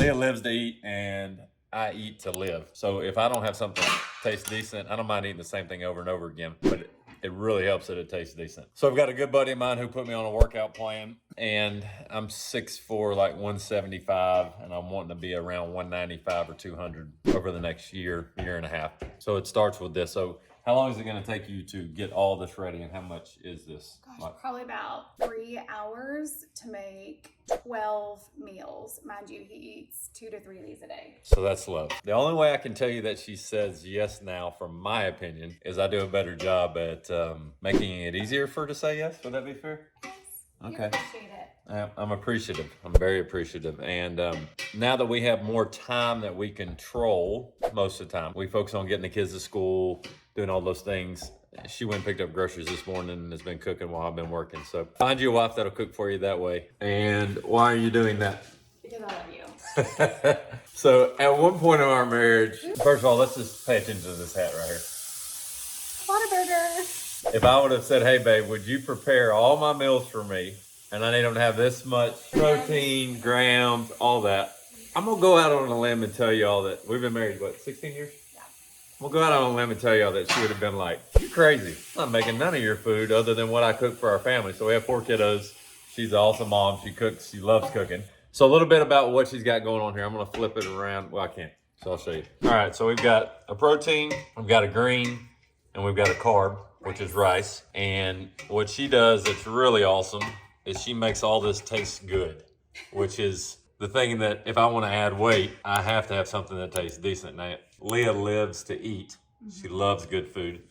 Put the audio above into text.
Leah lives to eat and I eat to live. So if I don't have something that tastes decent, I don't mind eating the same thing over and over again, but it really helps that it tastes decent. So I've got a good buddy of mine who put me on a workout plan, and I'm 6'4", like 175, and I'm wanting to be around 195 or 200 over the next year and a half. So it starts with this. So how long is it going to take you to get all this ready, and how much is this? Gosh, probably about 3 hours to make 12 meals. Mind you, he eats 2 to 3 of these a day. So that's love. The only way I can tell you that she says yes now, from my opinion, is I do a better job at making it easier for her to say yes. Would that be fair? Yes. Okay. You appreciate it. I'm appreciative. I'm very appreciative. And now that we have more time that we control most of the time, we focus on getting the kids to school, doing all those things. She went and picked up groceries this morning and has been cooking while I've been working. So find you a wife that'll cook for you that way. And why are you doing that? Because I love you. So at one point in our marriage, first of all, let's just pay attention to this hat right here. Whataburger. If I would have said, hey babe, would you prepare all my meals for me? And I need them to have this much protein, grams, all that. I'm gonna go out on a limb and tell you all that. We've been married, what, 16 years? Yeah. We'll go out on a limb and tell y'all that she would have been like, you're crazy. I'm not making none of your food other than what I cook for our family. So we have 4 kiddos. She's an awesome mom. She cooks. She loves cooking. So a little bit about what she's got going on here. I'm going to flip it around. Well, I can't. So I'll show you. All right. So we've got a protein, we've got a green, and we've got a carb, which is rice. And what she does that's really awesome is she makes all this taste good, which is the thing that if I want to add weight, I have to have something that tastes decent. Now, Leah lives to eat. She loves good food.